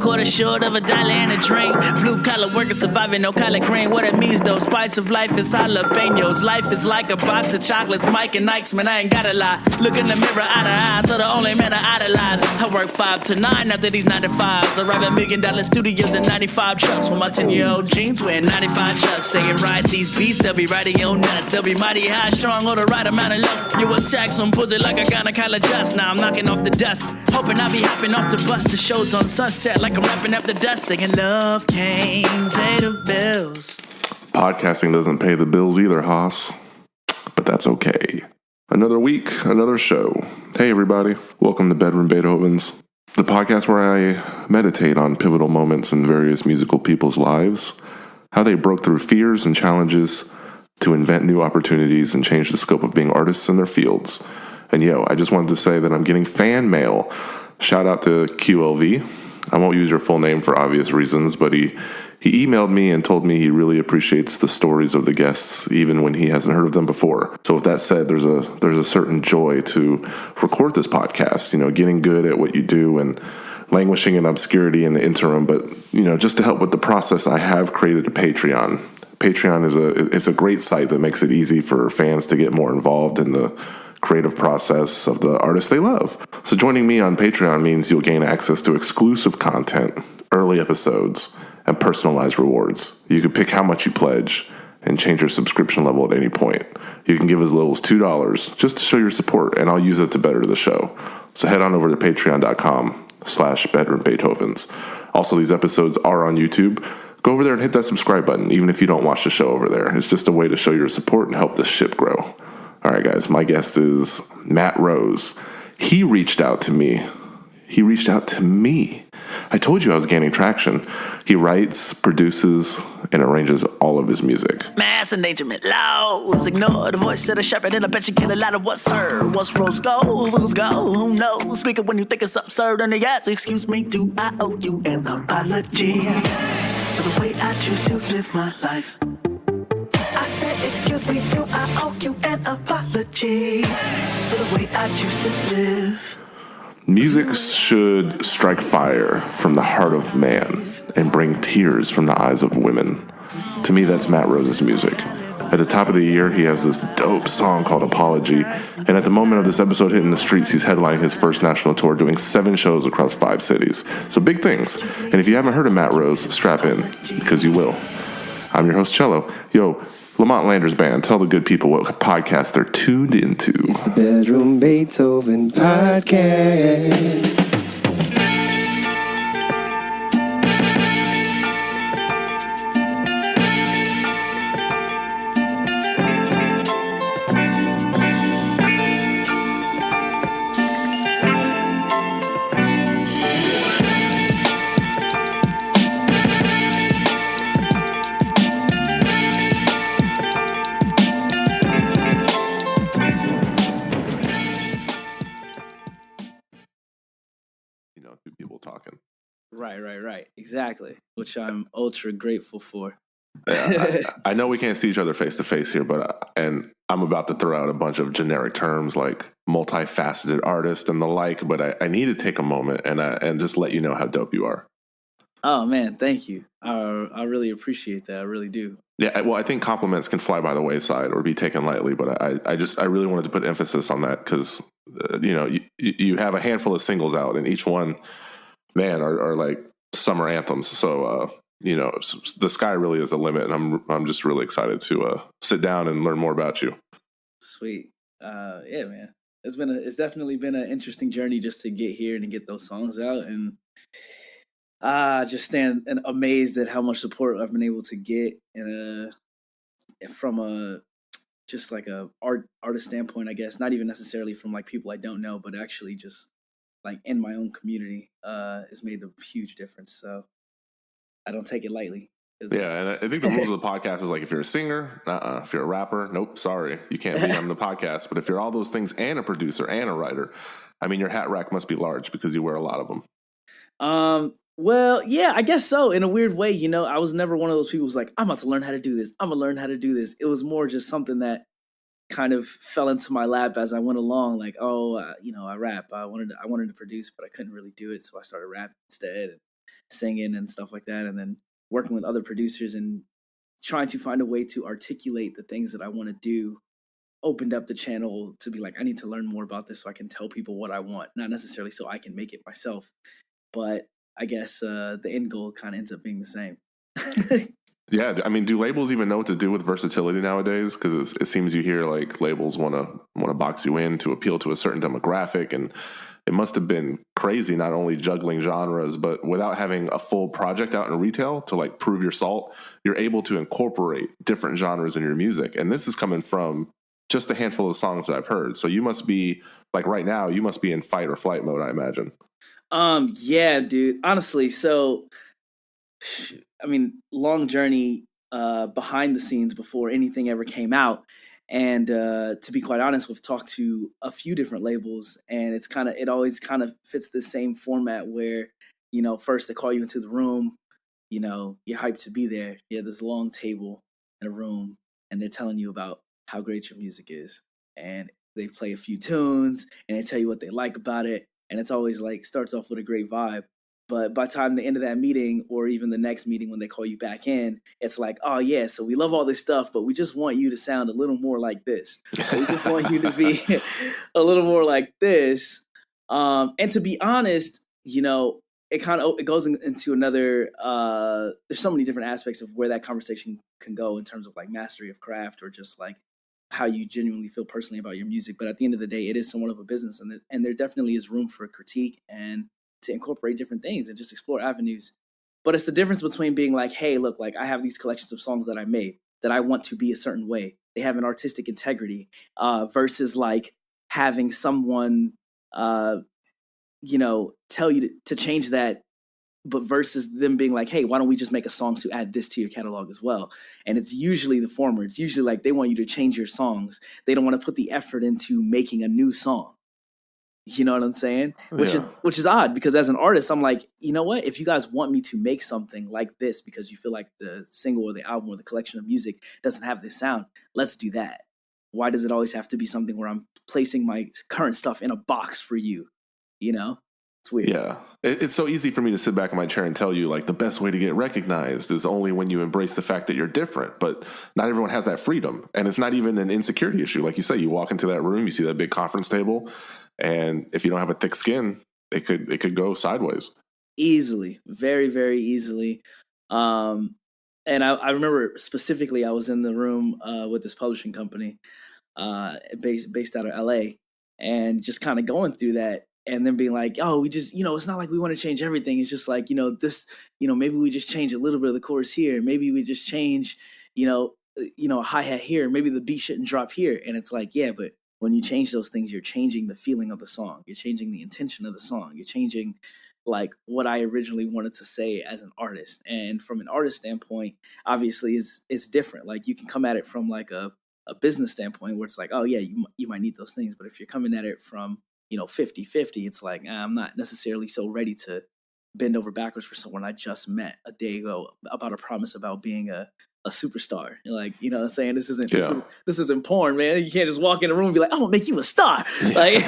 quarter short of $1 and a drink. Blue collar worker surviving, no collard green. What it means though, spice of life is jalapenos. Life is like a box of chocolates, Mike and Ike's, man, I ain't gotta lie. Look in the mirror, eye to eye, so the only man I idolize. I work 5 to 9 after these 9 to 5s. Arrive at $1 million studios in 95 trucks. With my 10-year-old jeans wearing 95 chucks. Say it right, these beats, they'll be riding your nuts. They'll be mighty high, strong, or the right amount of luck. You attack some pussy like a gynecologist. Now I'm knocking off the dust, hoping I'll be hopping off the bus. The show's on Sunset like I'm rapping after dusk, singing love can't pay the bills. Podcasting doesn't pay the bills either, Haas, but that's okay. Another week, another show. Hey everybody, welcome to Bedroom Beethovens, the podcast where I meditate on pivotal moments in various musical people's lives, how they broke through fears and challenges to invent new opportunities and change the scope of being artists in their fields. And I just wanted to say that I'm getting fan mail. Shout out to QLV. I won't use your full name for obvious reasons, but he emailed me and told me he really appreciates the stories of the guests, even when he hasn't heard of them before. So with that said, there's a certain joy to record this podcast, getting good at what you do and languishing in obscurity in the interim. But, just to help with the process, I have created a Patreon. Patreon is a great site that makes it easy for fans to get more involved in the creative process of the artists they love. So joining me on Patreon means you'll gain access to exclusive content, early episodes, and personalized rewards. You can pick how much you pledge and change your subscription level at any point. You can give as little as $2 just to show your support, and I'll use it to better the show. So head on over to patreon.com/Bedroom Beethovens. Also, these episodes are on YouTube. Go over there and hit that subscribe button, even if you don't watch the show over there. It's just a way to show your support and help this ship grow. All right, guys, my guest is Matt Rose. He reached out to me. I told you I was gaining traction. He writes, produces, and arranges all of his music. Mass endangerment laws. Ignore the voice of the shepherd, and I bet you kill a lot of what's heard. What's rose gold? Who's go? Who knows? Speak it when you think it's absurd. And yes, excuse me, do I owe you an apology for the way I choose to live my life? I said, excuse me, do I owe you an apology for the way I choose to live? Music should strike fire from the heart of man and bring tears from the eyes of women. To me, that's Matt Rose's music. At the top of the year, he has this dope song called Apology, and at the moment of this episode hitting the streets, he's headlining his first national tour, doing 7 shows across 5 cities. So big things. And if you haven't heard of Matt Rose, strap in, because you will. I'm your host, Cello. Lamont Landers Band, tell the good people what podcast they're tuned into. It's the Bedroom Beethoven Podcast. Two people talking. Right. Exactly. Which I'm ultra grateful for. Yeah, I know we can't see each other face to face here, but and I'm about to throw out a bunch of generic terms like multifaceted artist and the like, but I need to take a moment and just let you know how dope you are. Oh man, thank you. I really appreciate that. I really do. Yeah, well, I think compliments can fly by the wayside or be taken lightly, but I really wanted to put emphasis on that because you have a handful of singles out, and each one, man, are like summer anthems. So the sky really is the limit, and I'm just really excited to sit down and learn more about you. Sweet. Yeah, man. It's definitely been an interesting journey just to get here and to get those songs out, and just stand and amazed at how much support I've been able to get from a artist standpoint, I guess. Not even necessarily from like people I don't know, but actually just like in my own community, has made a huge difference. So I don't take it lightly. Yeah, and I think the rules of the podcast is like if you're a singer, if you're a rapper, nope, sorry, you can't be on the podcast. But if you're all those things and a producer and a writer, I mean, your hat rack must be large because you wear a lot of them. Well, yeah, I guess so. In a weird way, I was never one of those people who's like, I'm about to learn how to do this. I'm going to learn how to do this. It was more just something that kind of fell into my lap as I went along. Like, I rap. I wanted to produce, but I couldn't really do it. So I started rapping instead. singing and stuff like that, and then working with other producers and trying to find a way to articulate the things that I want to do opened up the channel to be like, I need to learn more about this so I can tell people what I want, not necessarily so I can make it myself. But I guess the end goal kind of ends up being the same. Yeah, I mean, do labels even know what to do with versatility nowadays? Because it seems you hear like labels want to box you in to appeal to a certain demographic, and it must have been crazy not only juggling genres, but without having a full project out in retail to like prove your salt, you're able to incorporate different genres in your music. And this is coming from just a handful of songs that I've heard. So you must be like right now, you must be in fight or flight mode, I imagine. Yeah, dude. Honestly, so I mean, long journey behind the scenes before anything ever came out. And to be quite honest, we've talked to a few different labels, and it always kind of fits the same format where, first they call you into the room, you're hyped to be there. You have this long table in a room, and they're telling you about how great your music is. And they play a few tunes, and they tell you what they like about it. And it's always like, starts off with a great vibe. But by the time the end of that meeting, or even the next meeting when they call you back in, it's like, oh yeah, so we love all this stuff, but we just want you to sound a little more like this. Or we just want you to be a little more like this. And to be honest, it goes into another. There's so many different aspects of where that conversation can go in terms of like mastery of craft, or just like how you genuinely feel personally about your music. But at the end of the day, it is somewhat of a business, and there definitely is room for critique and to incorporate different things and just explore avenues. But it's the difference between being like, hey, look, like I have these collections of songs that I made that I want to be a certain way. They have an artistic integrity, versus like having someone, tell you to change that, but versus them being like, hey, why don't we just make a song to add this to your catalog as well? And it's usually the former. It's usually like they want you to change your songs. They don't want to put the effort into making a new song. You know what I'm saying? Which is odd, because as an artist, I'm like, you know what? If you guys want me to make something like this because you feel like the single or the album or the collection of music doesn't have this sound, let's do that. Why does it always have to be something where I'm placing my current stuff in a box for you? It's weird. Yeah. It's so easy for me to sit back in my chair and tell you like the best way to get recognized is only when you embrace the fact that you're different, but not everyone has that freedom. And it's not even an insecurity issue. Like you say, you walk into that room, you see that big conference table, and if you don't have a thick skin, it could go sideways. Easily, very, very easily. And I remember specifically, I was in the room with this publishing company based out of LA, and just kind of going through that, and then being like, oh, we just, it's not like we want to change everything. It's just like, this, maybe we just change a little bit of the chorus here. Maybe we just change, a hi-hat here. Maybe the beat shouldn't drop here. And it's like, yeah, but when you change those things, you're changing the feeling of the song. You're changing the intention of the song. You're changing like what I originally wanted to say as an artist. And from an artist standpoint, obviously it's different. Like you can come at it from like a business standpoint where it's like, oh yeah, you might need those things. But if you're coming at it from, 50-50, it's like, I'm not necessarily so ready to bend over backwards for someone I just met a day ago about a promise about being a superstar. You're like, you know what I'm saying? This isn't porn, man. You can't just walk in a room and be like, I'm gonna make you a star. Like,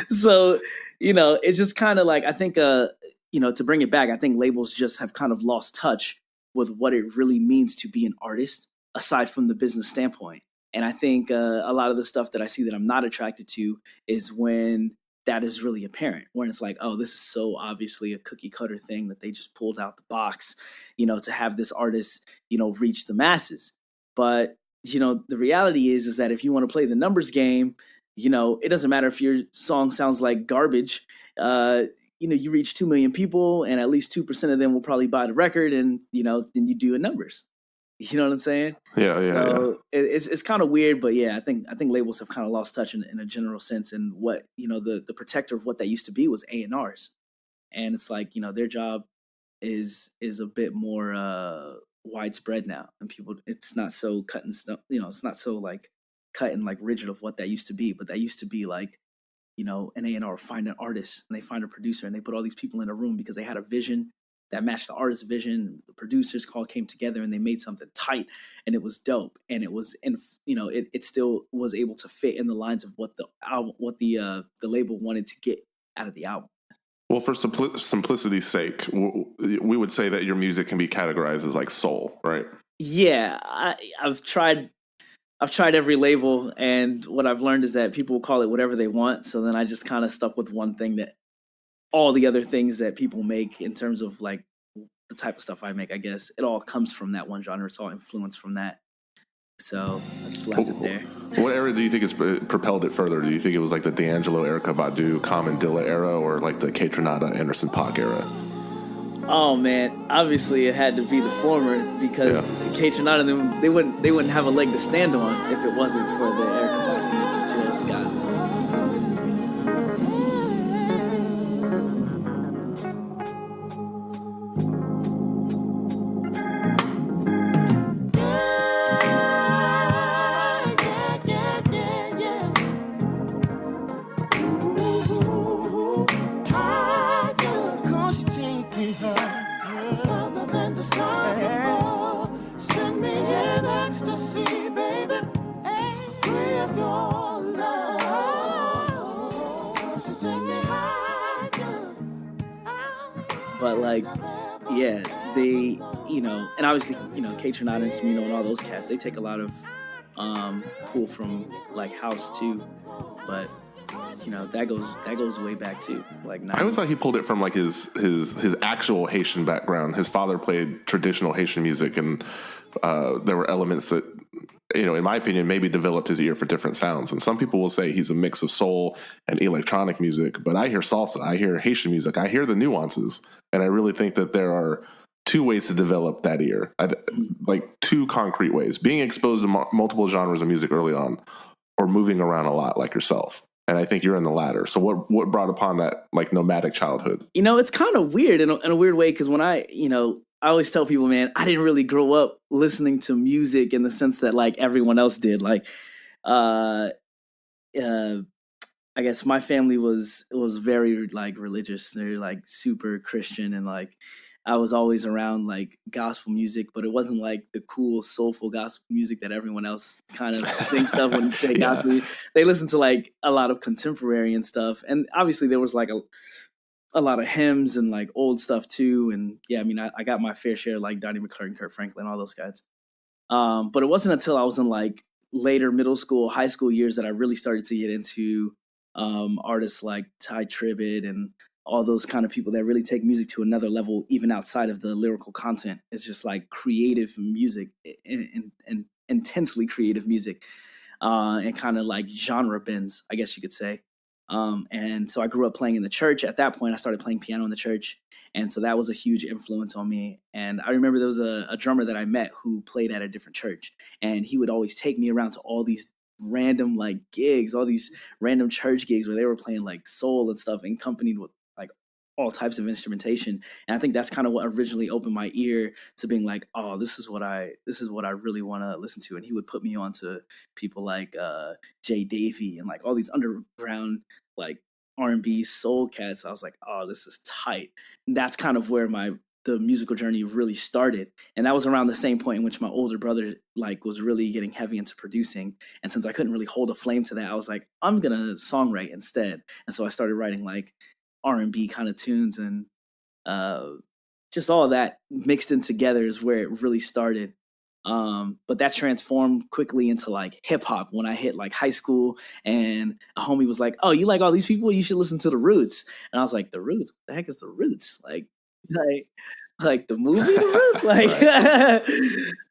so, it's just kind of like, I think, to bring it back, I think labels just have kind of lost touch with what it really means to be an artist aside from the business standpoint. And I think a lot of the stuff that I see that I'm not attracted to is when that is really apparent, when it's like, oh, this is so obviously a cookie cutter thing that they just pulled out the box, to have this artist, reach the masses. But, the reality is that if you want to play the numbers game, it doesn't matter if your song sounds like garbage. You reach 2 million people and at least 2% of them will probably buy the record, and, then you do the numbers. You know what I'm saying? Yeah. It's kind of weird, but yeah, I think labels have kind of lost touch in a general sense. And what, the protector of what that used to be was A&Rs. And it's like, their job is a bit more widespread now. And people, it's not so cut and stuff, it's not so like cut and like rigid of what that used to be. But that used to be like, an A&R find an artist and they find a producer and they put all these people in a room because they had a vision that matched the artist's vision. The producers came together and they made something tight, and it was dope. And it was, it still was able to fit in the lines of what the label wanted to get out of the album. Well, for simplicity's sake, we would say that your music can be categorized as like soul, right? Yeah, I've tried every label, and what I've learned is that people will call it whatever they want. So then I just kind of stuck with one thing, that all the other things that people make in terms of like the type of stuff I make, I guess it all comes from that one genre. It's all influenced from that. So I just left it there. What era do you think has propelled it further? Do you think it was like the D'Angelo, Erykah Badu, Common Dilla era, or like the Kaytranada, Anderson .Paak era? Oh man, obviously it had to be the former, because Kaytranada, they wouldn't have a leg to stand on if it wasn't for the Erykah Badus and Jill Scotts. But like, yeah, they, and obviously, Kaytranada and Smino and all those cats, they take a lot of pull from like house too. But that goes way back too. Like, I always thought he pulled it from like his actual Haitian background. His father played traditional Haitian music, and there were elements that, in my opinion, maybe developed his ear for different sounds. And some people will say he's a mix of soul and electronic music, but I hear salsa, I hear Haitian music, I hear the nuances, and I really think that there are two ways to develop that ear, like two concrete ways: being exposed to multiple genres of music early on, or moving around a lot like yourself. And I think you're in the latter. So what brought upon that like nomadic childhood? It's kind of weird in a weird way, because when I always tell people, man, I didn't really grow up listening to music in the sense that like everyone else did. Like, I guess my family was very like religious. They're like super Christian, and like I was always around like gospel music, but it wasn't like the cool soulful gospel music that everyone else kind of thinks of when you say gospel. They listened to like a lot of contemporary and stuff, and obviously there was like a lot of hymns and like old stuff too. And yeah, I mean, I got my fair share, like Donnie McClurkin, Kurt Franklin, all those guys. But it wasn't until I was in like later middle school, high school years that I really started to get into artists like Ty Tribbett and all those kind of people that really take music to another level, even outside of the lyrical content. It's just like creative music and intensely creative music, and kind of like genre bends, I guess you could say. And so I grew up playing in the church. At that point, I started playing piano in the church. And so that was a huge influence on me. And I remember there was a drummer that I met who played at a different church. And he would always take me around to all these random like gigs, all these random church gigs where they were playing like soul and stuff, accompanied with like all types of instrumentation. And I think that's kind of what originally opened my ear to being like, oh, this is what I really want to listen to. And he would put me on to people like Jay Davey and like all these underground like R&B soul cats. I was like, oh, this is tight. And that's kind of where the musical journey really started. And that was around the same point in which my older brother like was really getting heavy into producing. And since I couldn't really hold a flame to that, I was like, I'm going to songwrite instead. And so I started writing like R&B kind of tunes, and just all that mixed in together is where it really started. But that transformed quickly into like hip hop when I hit like high school, and a homie was like, oh, you like all these people? You should listen to The Roots. And I was like, The Roots? What the heck is The Roots? Like the movie The Roots? Like,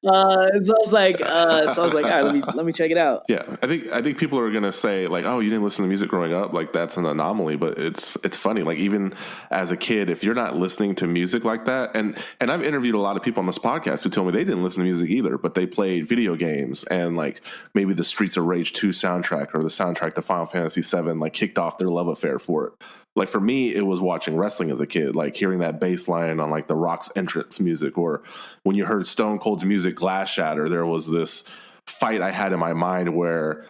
and so I was like, all right, let me check it out. Yeah, I think people are gonna say like, oh, you didn't listen to music growing up, like that's an anomaly. But it's funny, like even as a kid, if you're not listening to music like that, and I've interviewed a lot of people on this podcast who told me they didn't listen to music either, but they played video games, and like maybe the Streets of Rage 2 soundtrack or the soundtrack to Final Fantasy 7 like kicked off their love affair for it. Like for me, it was watching wrestling as a kid, like hearing that bass line on like The Rock's entrance music, or when you heard Stone Cold's music Glass Shatter, there was this fight I had in my mind where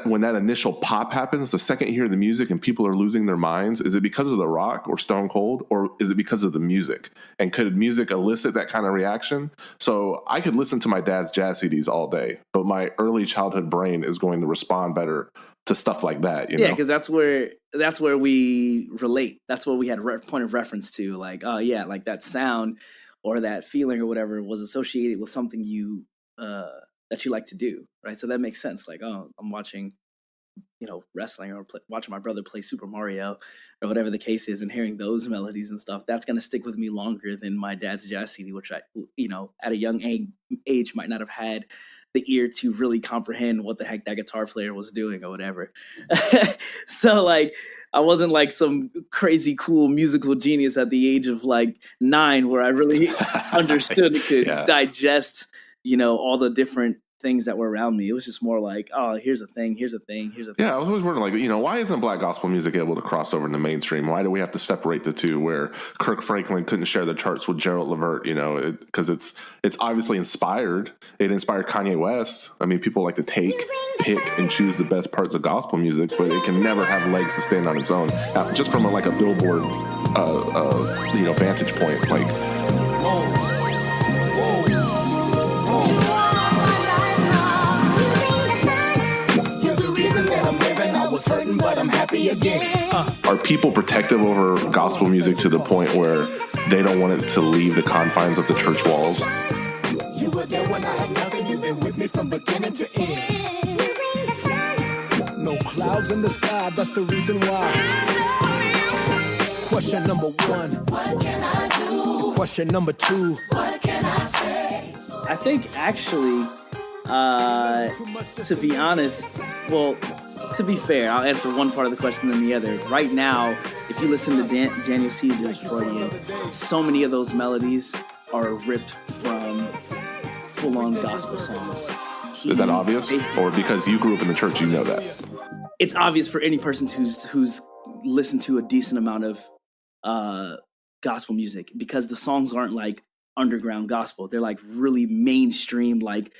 when that initial pop happens, the second you hear the music and people are losing their minds, is it because of The Rock or Stone Cold, or is it because of the music? And could music elicit that kind of reaction? So I could listen to my dad's jazz CDs all day, but my early childhood brain is going to respond better to stuff like that. You Yeah, know? because that's where we relate. That's what we had point of reference to. Like, oh yeah, like that sound or that feeling or whatever was associated with something you that you like to do, right? So that makes sense. Like, oh, I'm watching, wrestling or watching my brother play Super Mario or whatever the case is, and hearing those melodies and stuff, that's going to stick with me longer than my dad's jazz CD, which I, at a young age might not have had the ear to really comprehend what the heck that guitar player was doing or whatever. So like, I wasn't like some crazy cool musical genius at the age of like 9 where I really understood and could digest, all the different things that were around me. It was just more like, oh, here's a thing, here's a thing, here's a thing. Yeah, I was always wondering, like, why isn't black gospel music able to cross over into mainstream? Why do we have to separate the two? Where Kirk Franklin couldn't share the charts with Gerald Levert, because it's obviously inspired. It inspired Kanye West. I mean, people like to pick and choose the best parts of gospel music, but it can never have legs to stand on its own. Just from a Billboard, vantage point, like. Hurting, but I'm happy again. Are people protective over gospel music to the point where they don't want it to leave the confines of the church walls? You were there when I had nothing. You've been with me from beginning to end. No clouds in the sky, that's the reason why. Question number 1, what can I do? Question number 2, what can I say? I think actually, to be honest, to be fair, I'll answer one part of the question than the other. Right now, if you listen to Daniel Caesar's Freudian, so many of those melodies are ripped from full-on gospel songs. Is that obvious? Or because you grew up in the church, you know that? It's obvious for any person who's listened to a decent amount of gospel music, because the songs aren't like underground gospel. They're like really mainstream, like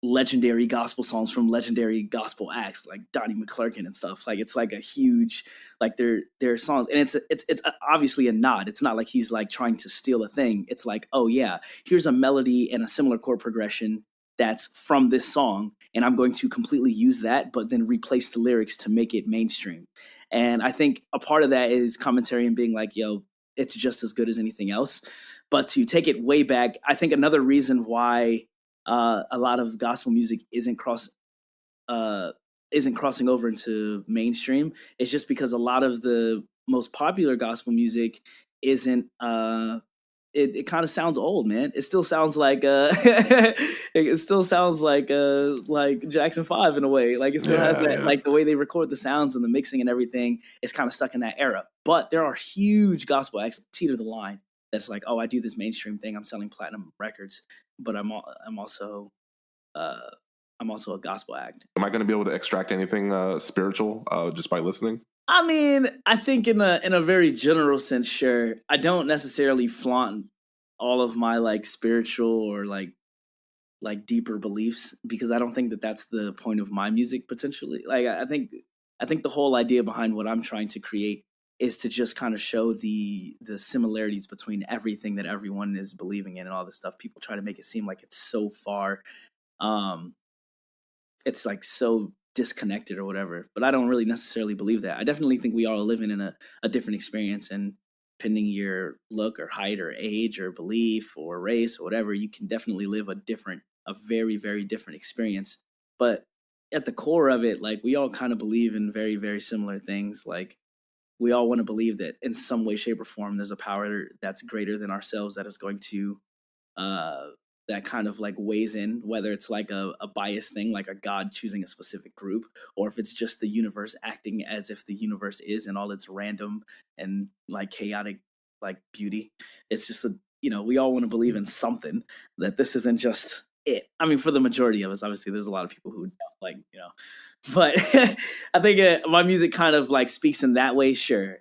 legendary gospel songs from legendary gospel acts like Donnie McClurkin and stuff. Like, it's like a huge, like their songs, and it's obviously a nod. It's not like he's like trying to steal a thing. It's like, oh yeah, here's a melody and a similar chord progression that's from this song, and I'm going to completely use that, but then replace the lyrics to make it mainstream. And I think a part of that is commentary and being like, yo, it's just as good as anything else. But to take it way back, I think another reason why a lot of gospel music isn't crossing over into mainstream is just because a lot of the most popular gospel music isn't. It kind of sounds old, man. It still sounds like like Jackson 5 in a way. Like, it still has that, like the way they record the sounds and the mixing and everything is kind of stuck in that era. But there are huge gospel acts, Teeter the Line, that's like, oh, I do this mainstream thing. I'm selling platinum records, but I'm also a gospel act. Am I going to be able to extract anything spiritual just by listening? I mean, I think in a very general sense, sure. I don't necessarily flaunt all of my like spiritual or like deeper beliefs, because I don't think that that's the point of my music potentially. Like, I think the whole idea behind what I'm trying to create is to just kind of show the similarities between everything that everyone is believing in and all this stuff. People try to make it seem like it's so far, it's like so disconnected or whatever, but I don't really necessarily believe that. I definitely think we all are living in a different experience, and depending your look or height or age or belief or race or whatever, you can definitely live a very, very different experience. But at the core of it, like, we all kind of believe in very, very similar things. Like, we all want to believe that in some way, shape, or form, there's a power that's greater than ourselves that is going to that kind of like weighs in, whether it's like a biased thing, like a God choosing a specific group, or if it's just the universe acting as if the universe is in all its random and like chaotic like beauty. It's just we all want to believe in something, that this isn't just it. I mean, for the majority of us, obviously, there's a lot of people who don't, like, but I think my music kind of like speaks in that way. Sure,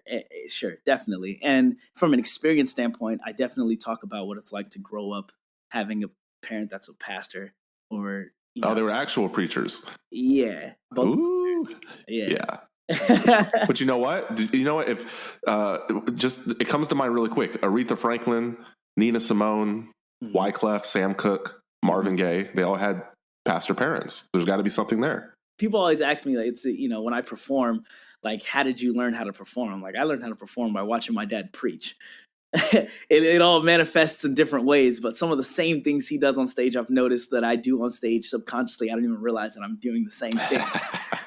definitely. And from an experience standpoint, I definitely talk about what it's like to grow up having a parent that's a pastor, or they were actual preachers. Yeah. Both. Ooh. Yeah. But you know what? If it comes to mind really quick: Aretha Franklin, Nina Simone, Wyclef, Sam Cooke, Marvin Gaye, they all had pastor parents. There's got to be something there. people always ask me, like, it's, when I perform, like, how did you learn how to perform? Like, I learned how to perform by watching my dad preach. It all manifests in different ways, but some of the same things he does on stage, I've noticed that I do on stage subconsciously. I don't even realize that I'm doing the same thing,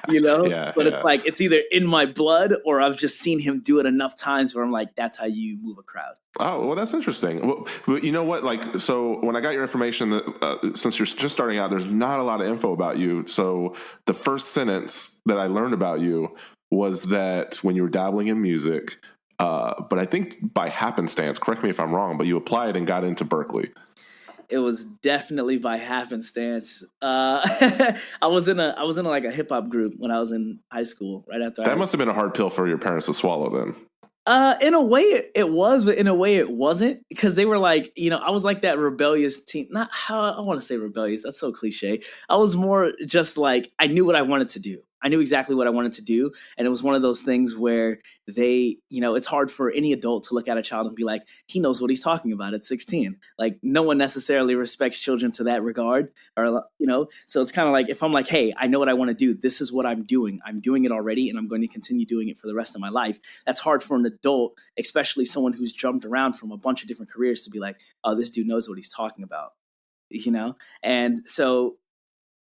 Yeah, but yeah. it's like, it's either in my blood or I've just seen him do it enough times where I'm like, that's how you move a crowd. Oh, well, that's interesting. Well, you know what? Like, so when I got your information, that since you're just starting out, there's not a lot of info about you. So the first sentence that I learned about you was that when you were dabbling in music, but I think by happenstance, correct me if I'm wrong, but you applied and got into Berkeley. It was definitely by happenstance. I was in like a hip hop group when I was in high school. Right after That must have been a hard pill for your parents to swallow then. In a way it was, but in a way it wasn't, because they were like, I was like that rebellious teen. Not how I want to say rebellious. That's so cliche. I was more just like, I knew what I wanted to do. I knew exactly what I wanted to do. And it was one of those things where it's hard for any adult to look at a child and be like, he knows what he's talking about at 16. Like, no one necessarily respects children to that regard, or, so it's kind of like, if I'm like, hey, I know what I want to do. This is what I'm doing. I'm doing it already, and I'm going to continue doing it for the rest of my life. That's hard for an adult, especially someone who's jumped around from a bunch of different careers, to be like, oh, this dude knows what he's talking about, And so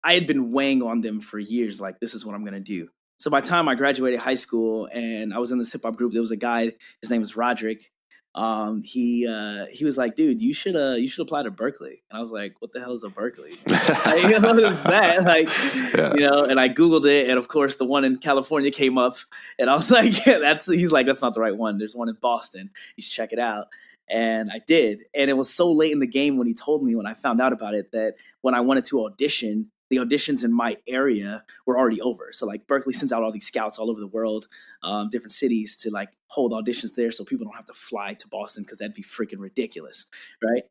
I had been weighing on them for years, like, this is what I'm going to do. So by the time I graduated high school and I was in this hip hop group, there was a guy, his name was Roderick. He was like, dude, you should apply to Berkeley. And I was like, what the hell is a Berkeley? Like, what is that? Like, and I Googled it. And of course the one in California came up, and I was like, he's like, that's not the right one. There's one in Boston. You should check it out. And I did. And it was so late in the game when he told me, when I found out about it, that when I wanted to audition, the auditions in my area were already over. So like Berkeley sends out all these scouts all over the world, different cities, to like hold auditions there, so people don't have to fly to Boston, because that'd be freaking ridiculous, right?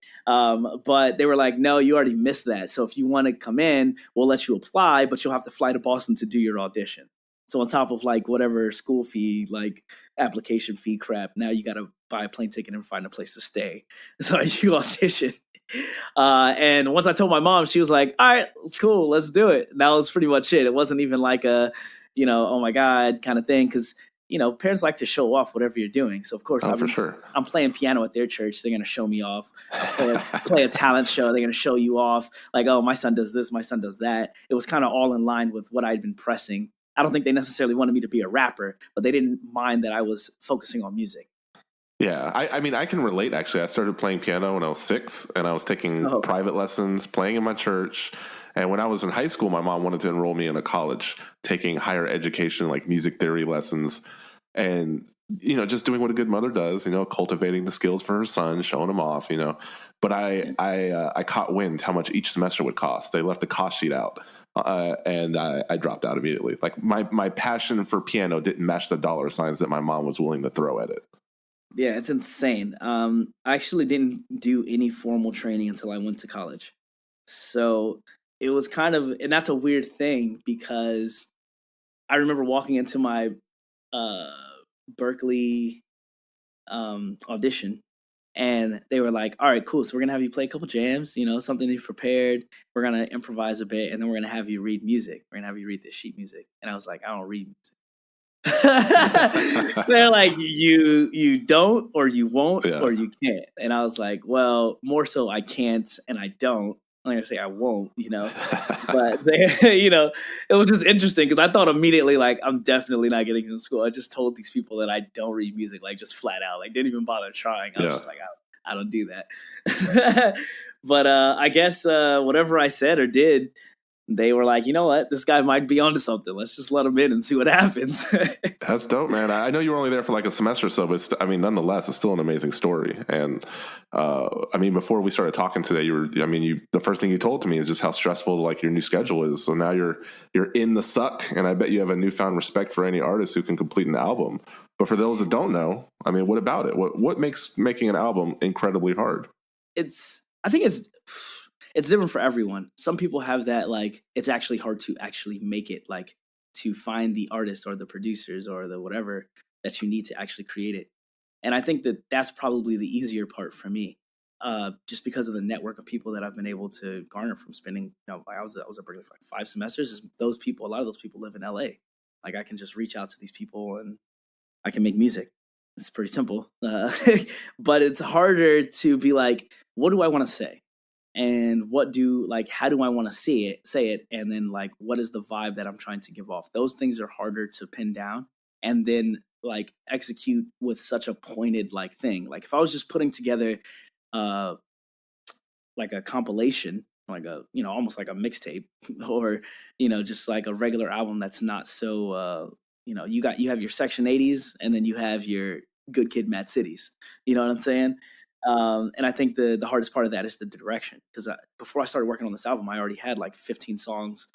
But they were like, no, you already missed that. So if you want to come in, we'll let you apply, but you'll have to fly to Boston to do your audition. So on top of like whatever school fee, like application fee crap, now you got to buy a plane ticket and find a place to stay. So you audition. And once I told my mom, she was like, all right, cool, let's do it. And that was pretty much it. It wasn't even like a, oh my God kind of thing. Cause parents like to show off whatever you're doing. So of course, for sure. I'm playing piano at their church. They're going to show me off. I play a talent show. They're going to show you off. Like, oh, my son does this, my son does that. It was kind of all in line with what I'd been pressing. I don't think they necessarily wanted me to be a rapper, but they didn't mind that I was focusing on music. Yeah, I mean, I can relate, actually. I started playing piano when I was 6, and I was taking private lessons, playing in my church. And when I was in high school, my mom wanted to enroll me in a college, taking higher education, like music theory lessons, and, just doing what a good mother does, cultivating the skills for her son, showing him off, But I caught wind how much each semester would cost. They left the cost sheet out. And I dropped out immediately. Like my passion for piano didn't match the dollar signs that my mom was willing to throw at it. Yeah, it's insane. I actually didn't do any formal training until I went to college. So it was kind of, and that's a weird thing, because I remember walking into my Berkeley audition, and they were like, all right, cool. So we're going to have you play a couple jams, something you've prepared. We're going to improvise a bit, and then we're going to have you read music. We're going to have you read this sheet music. And I was like, I don't read music. They're like, you don't, or you won't, or you can't. And I was like, well, more so I can't and I don't. I'm not gonna say I won't, but it was just interesting, because I thought immediately, like, I'm definitely not getting into school. I just told these people that I don't read music, like, just flat out, like, didn't even bother trying. I was just like, I don't do that. But I guess whatever I said or did, they were like, you know what, this guy might be onto something. Let's just let him in and see what happens. That's dope, man. I know you were only there for like a semester or so, but nonetheless, it's still an amazing story. And before we started talking today, the first thing you told to me is just how stressful like your new schedule is. So now you're in the suck, and I bet you have a newfound respect for any artist who can complete an album. But for those that don't know, what about it? What makes making an album incredibly hard? I think it's different for everyone. Some people have that, like, it's actually hard to actually make it, like, to find the artists or the producers or the whatever that you need to actually create it. And I think that that's probably the easier part for me. just because of the network of people that I've been able to garner from spending, I was at Berkeley for like 5 semesters. Those people, a lot of those people live in LA. Like I can just reach out to these people and I can make music. It's pretty simple, but it's harder to be like, what do I want to say? And how do I want to say it? And then like, what is the vibe that I'm trying to give off? Those things are harder to pin down and then like execute with such a pointed like thing. Like if I was just putting together, like a compilation, like almost like a mixtape or, just like a regular album that's not so, you have your Section 80s and then you have your Good Kid, Mad Cities. You know what I'm saying? And I think the hardest part of that is the direction. Because before I started working on this album, I already had like 15 songs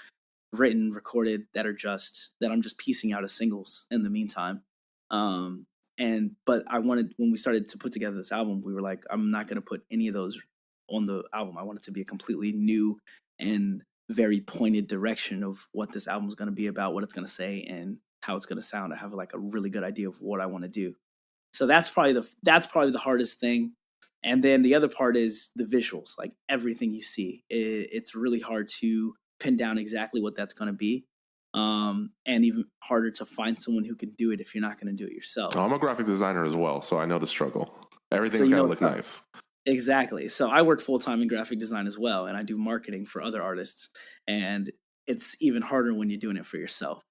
written, recorded that I'm just piecing out as singles in the meantime. But when we started to put together this album, we were like, I'm not going to put any of those on the album. I want it to be a completely new and very pointed direction of what this album is going to be about, what it's going to say, and how it's going to sound. I have like a really good idea of what I want to do. So that's probably the hardest thing. And then the other part is the visuals, like everything you see. It's really hard to pin down exactly what that's going to be. And even harder to find someone who can do it if you're not going to do it yourself. I'm a graphic designer as well, so I know the struggle. Everything's got to look nice. Exactly. So I work full-time in graphic design as well, and I do marketing for other artists. And it's even harder when you're doing it for yourself.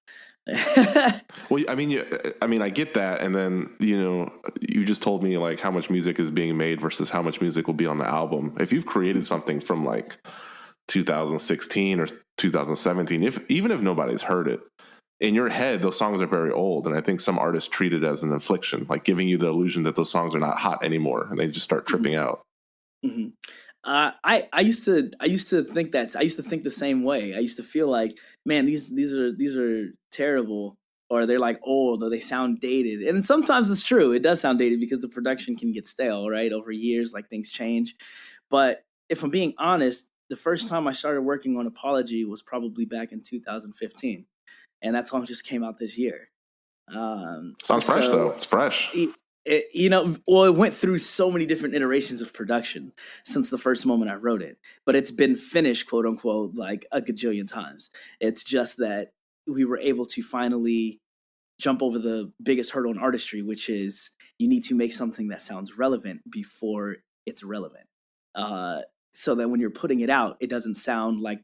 Well, I mean, I get that. And then, you just told me like how much music is being made versus how much music will be on the album. If you've created something from like 2016 or 2017, even if nobody's heard it, in your head, those songs are very old. And I think some artists treat it as an infliction, like giving you the illusion that those songs are not hot anymore. And they just start tripping out. Mm-hmm. I used to think the same way. I used to feel like, man, these are terrible, or they're like old, or they sound dated. And sometimes it's true. It does sound dated because the production can get stale, right? Over years, like things change. But if I'm being honest, the first time I started working on Apology was probably back in 2015. And that song just came out this year. Sounds fresh though. It's fresh. It went through so many different iterations of production since the first moment I wrote it, but it's been finished, quote unquote, like a gajillion times. It's just that we were able to finally jump over the biggest hurdle in artistry, which is you need to make something that sounds relevant before it's relevant. So that when you're putting it out, it doesn't sound like,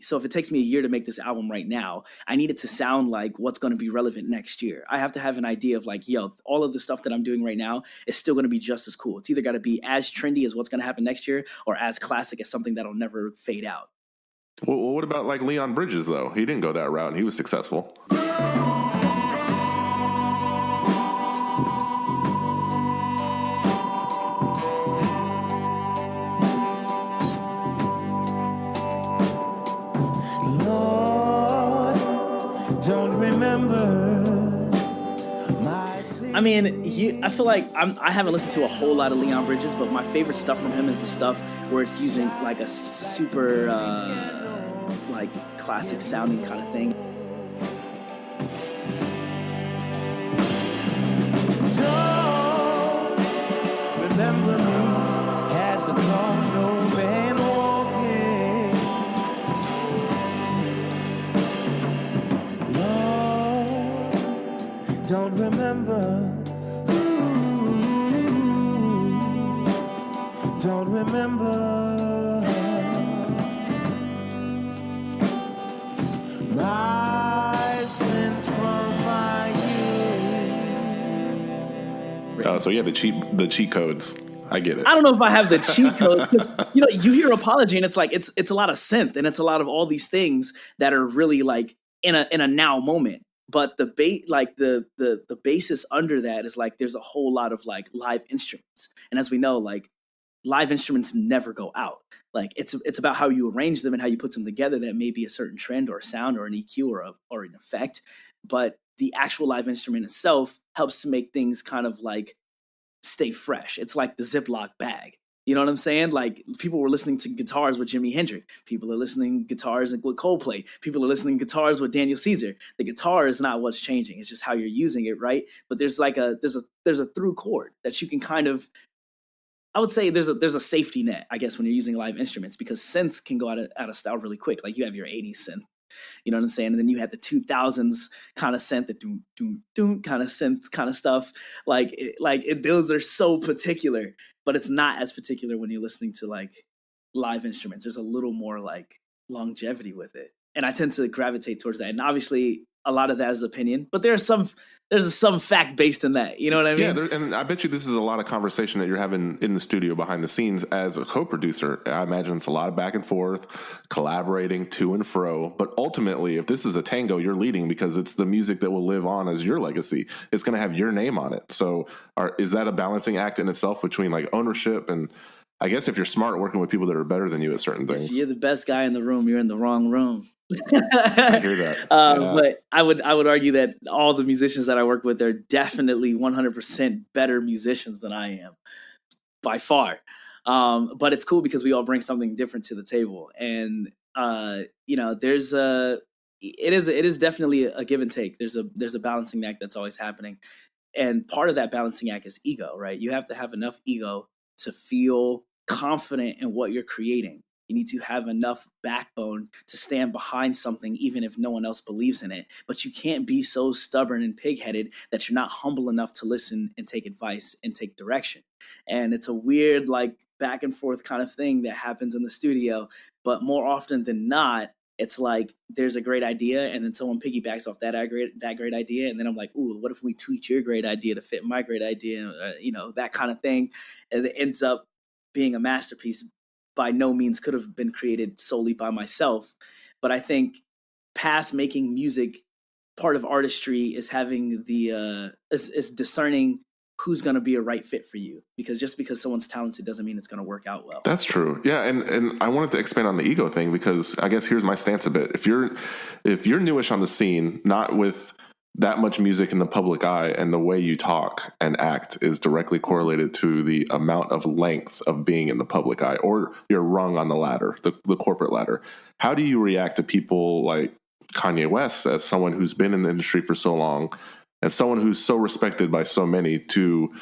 so if it takes me a year to make this album right now, I need it to sound like what's going to be relevant next year. I have to have an idea of like, all of the stuff that I'm doing right now is still going to be just as cool. It's either got to be as trendy as what's going to happen next year or as classic as something that'll never fade out. Well, what about like Leon Bridges though? He didn't go that route and he was successful. I mean, I feel like I haven't listened to a whole lot of Leon Bridges, but my favorite stuff from him is the stuff where it's using like a super like classic sounding kind of thing. Don't remember me as a condo man walking. Lord, don't remember. Don't remember my sins from my youth. So yeah, the cheat codes. I get it. I don't know if I have the cheat codes because you hear Apology and it's like it's a lot of synth and it's a lot of all these things that are really like in a now moment. But the the basis under that is like there's a whole lot of like live instruments, and as we know, like live instruments never go out. Like it's about how you arrange them and how you put them together. That may be a certain trend or a sound or an EQ or an effect, but the actual live instrument itself helps to make things kind of like stay fresh. It's like the Ziploc bag. You know what I'm saying? Like people were listening to guitars with Jimi Hendrix. People are listening to guitars with Coldplay. People are listening to guitars with Daniel Caesar. The guitar is not what's changing. It's just how you're using it, right? But there's like there's a through chord that you can kind of I would say there's a safety net, I guess, when you're using live instruments, because synths can go out of style really quick. Like you have your 80s synth, you know what I'm saying? And then you had the 2000s kind of synth, the doom, doom, doom kind of synth kind of stuff. Those are so particular, but it's not as particular when you're listening to like live instruments. There's a little more like longevity with it. And I tend to gravitate towards that. And obviously a lot of that is opinion, but there's some fact based in that. You know what I mean? Yeah, and I bet you this is a lot of conversation that you're having in the studio behind the scenes as a co-producer. I imagine it's a lot of back and forth, collaborating to and fro. But ultimately, if this is a tango, you're leading because it's the music that will live on as your legacy. It's going to have your name on it. So is that a balancing act in itself between like ownership and, I guess if you're smart, working with people that are better than you at certain things? If you're the best guy in the room, you're in the wrong room. I hear that. But I would argue that all the musicians that I work with are definitely 100% better musicians than I am, by far. But it's cool because we all bring something different to the table, and it is definitely a give and take. There's a balancing act that's always happening, and part of that balancing act is ego, right? You have to have enough ego to feel confident in what you're creating. You need to have enough backbone to stand behind something, even if no one else believes in it. But you can't be so stubborn and pig-headed that you're not humble enough to listen and take advice and take direction. And it's a weird, like, back and forth kind of thing that happens in the studio. But more often than not, it's like there's a great idea, and then someone piggybacks off that great idea, and then I'm like, ooh, what if we tweak your great idea to fit my great idea? That kind of thing, and it ends up being a masterpiece. By no means could have been created solely by myself, but I think past making music, part of artistry is having is discerning who's going to be a right fit for you, because just because someone's talented doesn't mean it's going to work out well. That's true. Yeah. And I wanted to expand on the ego thing, because I guess here's my stance a bit. If you're newish on the scene, not with that much music in the public eye, and the way you talk and act is directly correlated to the amount of length of being in the public eye, or you're rung on the ladder, the corporate ladder. How do you react to people like Kanye West, as someone who's been in the industry for so long and someone who's so respected by so many, to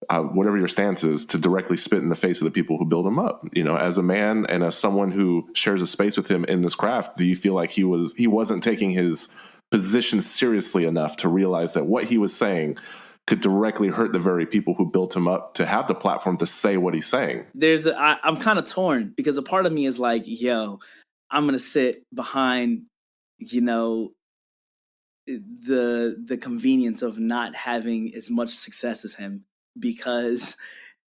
whatever your stance is, to directly spit in the face of the people who build him up? As a man and as someone who shares a space with him in this craft, do you feel like he wasn't taking his position seriously enough to realize that what he was saying could directly hurt the very people who built him up to have the platform to say what he's saying? I'm kind of torn, because a part of me is like, yo, I'm going to sit behind, the convenience of not having as much success as him, because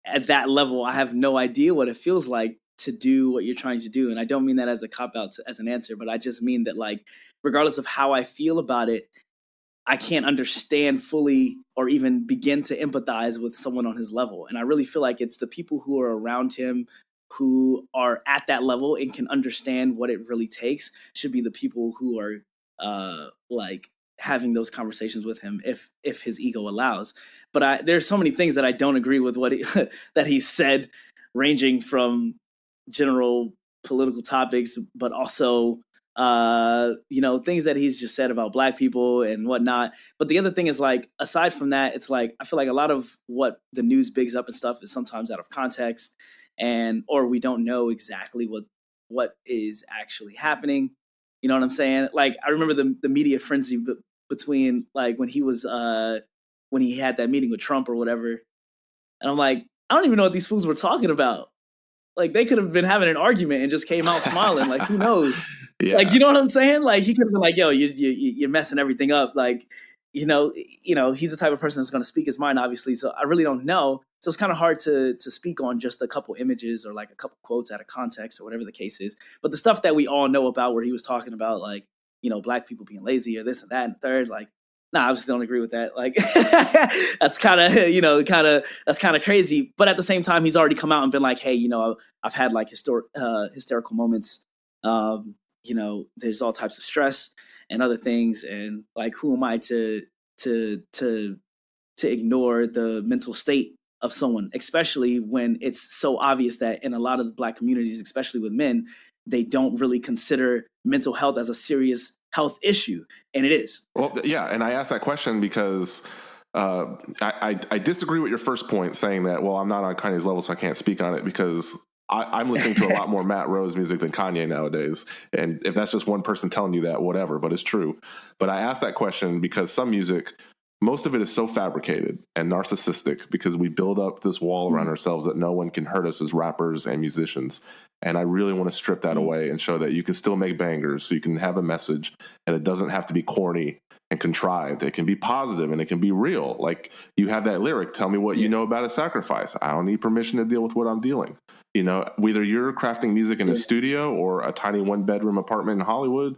at that level, I have no idea what it feels like to do what you're trying to do. And I don't mean that as a cop-out, as an answer, but I just mean that, like, regardless of how I feel about it, I can't understand fully or even begin to empathize with someone on his level. And I really feel like it's the people who are around him, who are at that level and can understand what it really takes, should be the people who are having those conversations with him, if his ego allows. But there's so many things that I don't agree with what that he said, ranging from general political topics, but also things that he's just said about Black people and whatnot. But the other thing is, like, aside from that, it's like, I feel like a lot of what the news bigs up and stuff is sometimes out of context, or we don't know exactly what is actually happening. You know what I'm saying? Like, I remember the media frenzy between, like, when he had that meeting with Trump or whatever. And I'm like, I don't even know what these fools were talking about. Like, they could have been having an argument and just came out smiling. Like, who knows? Yeah. Like, you know what I'm saying? Like, he could have been like, yo, you're messing everything up. Like, he's the type of person that's going to speak his mind, obviously. So I really don't know. So it's kind of hard to speak on just a couple images or like a couple quotes out of context or whatever the case is. But the stuff that we all know about, where he was talking about, like, Black people being lazy or this and that and third, like, nah, I just don't agree with that. Like, that's kind of crazy. But at the same time, he's already come out and been like, hey, I've had like hysterical moments. There's all types of stress and other things, and like, who am I to ignore the mental state of someone, especially when it's so obvious that in a lot of the Black communities, especially with men, they don't really consider mental health as a serious health issue, and it is. Well, yeah, and I asked that question because I disagree with your first point saying that, well, I'm not on Kanye's level, so I can't speak on it, because I'm listening to a lot more Matt Rose music than Kanye nowadays. And if that's just one person telling you that, whatever, but it's true. But I asked that question because some music, most of it is so fabricated and narcissistic because we build up this wall around ourselves that no one can hurt us as rappers and musicians. And I really want to strip that away and show that you can still make bangers, so you can have a message, and it doesn't have to be corny and contrived. It can be positive and it can be real. Like, you have that lyric, tell me what you know about a sacrifice. I don't need permission to deal with what I'm dealing. You know, whether you're crafting music in a studio or a tiny 1-bedroom apartment in Hollywood,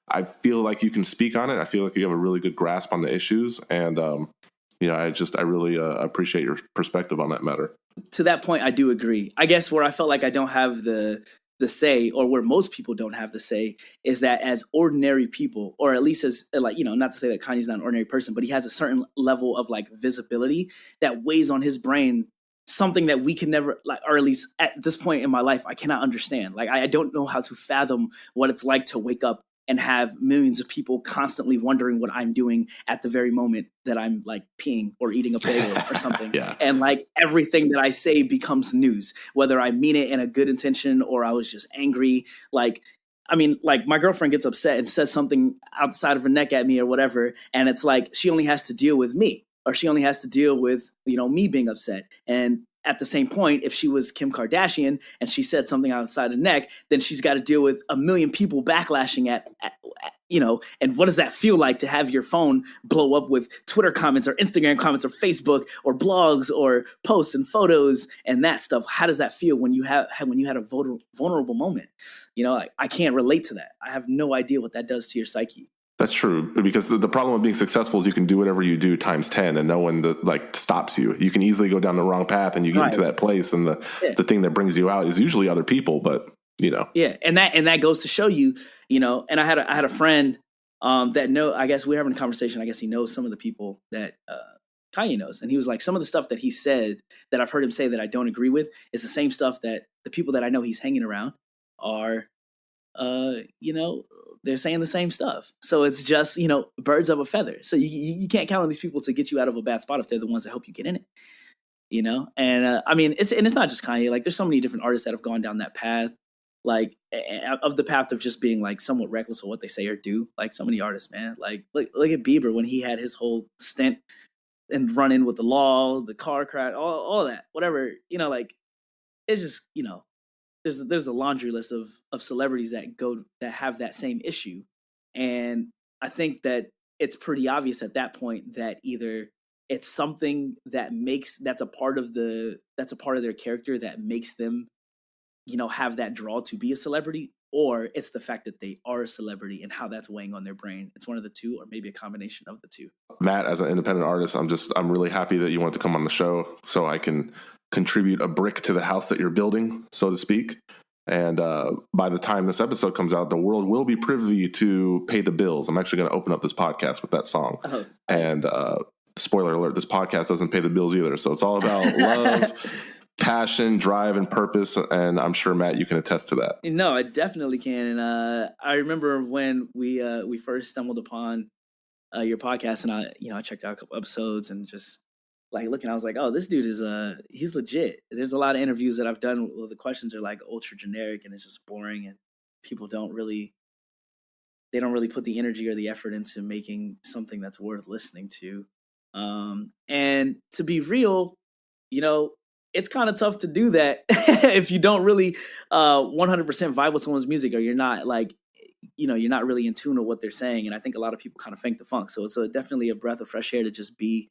I feel like you can speak on it. I feel like you have a really good grasp on the issues. And, I really appreciate your perspective on that matter. To that point, I do agree. I guess where I felt like I don't have the say, or where most people don't have the say, is that as ordinary people, or at least as, like, not to say that Kanye's not an ordinary person, but he has a certain level of like visibility that weighs on his brain, something that we can never, like, or at least at this point in my life, I cannot understand. Like, I don't know how to fathom what it's like to wake up and have millions of people constantly wondering what I'm doing at the very moment that I'm like peeing or eating a bagel or something. Yeah. And like everything that I say becomes news, whether I mean it in a good intention or I was just angry. Like, I mean, like, my girlfriend gets upset and says something outside of her neck at me or whatever. And it's like, she only has to deal with me, or she only has to deal with, me being upset. And at the same point, if she was Kim Kardashian and she said something outside the neck, then she's got to deal with a million people backlashing at, and what does that feel like to have your phone blow up with Twitter comments or Instagram comments or Facebook or blogs or posts and photos and that stuff? How does that feel when you had a vulnerable moment? I can't relate to that. I have no idea what that does to your psyche. That's true, because the problem with being successful is you can do whatever you do times 10 and no one stops you. You can easily go down the wrong path and you get into that place, and the thing that brings you out is usually other people, but Yeah. And that goes to show you, and I had a friend that I guess we're having a conversation. I guess he knows some of the people that Kanye knows. And he was like, some of the stuff that he said that I've heard him say that I don't agree with is the same stuff that the people that I know he's hanging around are, they're saying the same stuff. So it's just, birds of a feather. So you can't count on these people to get you out of a bad spot if they're the ones that help you get in it, And I mean, it's not just Kanye. Like, there's so many different artists that have gone down that path, like, of the path of just being like somewhat reckless with what they say or do. Like, so many artists, man. Like, look at Bieber when he had his whole stint and run in with the law, the car crash, all that, whatever, like, it's just, there's a laundry list of celebrities that have that same issue. And I think that it's pretty obvious at that point that either it's something that's a part of their character that makes them, have that draw to be a celebrity, or it's the fact that they are a celebrity and how that's weighing on their brain. It's one of the two, or maybe a combination of the two. Matt, as an independent artist, I'm really happy that you wanted to come on the show so I can contribute a brick to the house that you're building, so to speak. And by the time this episode comes out, the world will be privy to Pay the Bills. I'm actually going to open up this podcast with that song. Oh, and spoiler alert, this podcast doesn't pay the bills either. So it's all about love, passion, drive, and purpose. And I'm sure, Matt, you can attest to that. No, I definitely can. And I remember when we first stumbled upon your podcast, and I checked out a couple episodes and just like looking, I was like, oh, this dude is he's legit. There's a lot of interviews that I've done where the questions are like ultra generic and it's just boring, and people don't really put the energy or the effort into making something that's worth listening to. And to be real, it's kind of tough to do that if you don't really 100% vibe with someone's music, or you're not like, you're not really in tune with what they're saying. And I think a lot of people kind of fake the funk. So it's definitely a breath of fresh air to just be,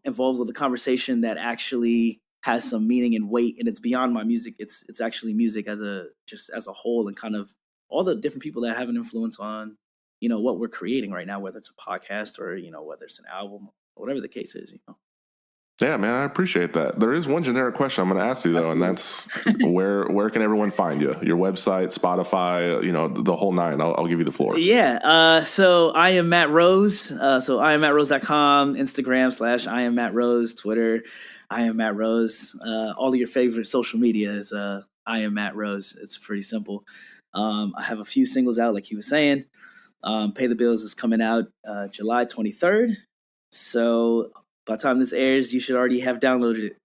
involved with a conversation that actually has some meaning and weight, and it's beyond my music. It's actually music as a whole, and kind of all the different people that have an influence on, what we're creating right now, whether it's a podcast or, whether it's an album, or whatever the case is, Yeah, man, I appreciate that. There is one generic question I'm going to ask you, though, and that's where can everyone find you? Your website, Spotify, the whole nine. I'll give you the floor. Yeah. So I am Matt Rose. So I am MattRose.com, Instagram / I am Matt Rose, Twitter, I am Matt Rose. All of your favorite social media is I am Matt Rose. It's pretty simple. I have a few singles out, like he was saying. Pay the Bills is coming out July 23rd. So by the time this airs, you should already have downloaded it.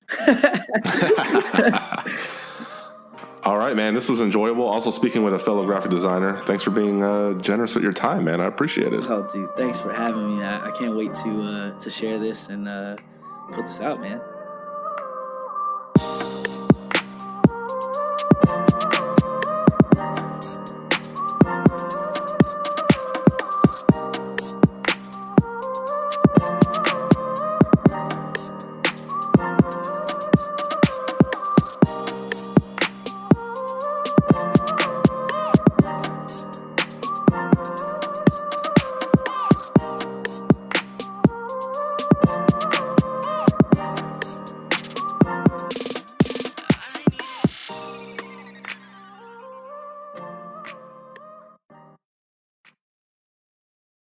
All right, man. This was enjoyable. Also speaking with a fellow graphic designer. Thanks for being generous with your time, man. I appreciate it. Oh, dude, thanks for having me. I can't wait to share this and put this out, man.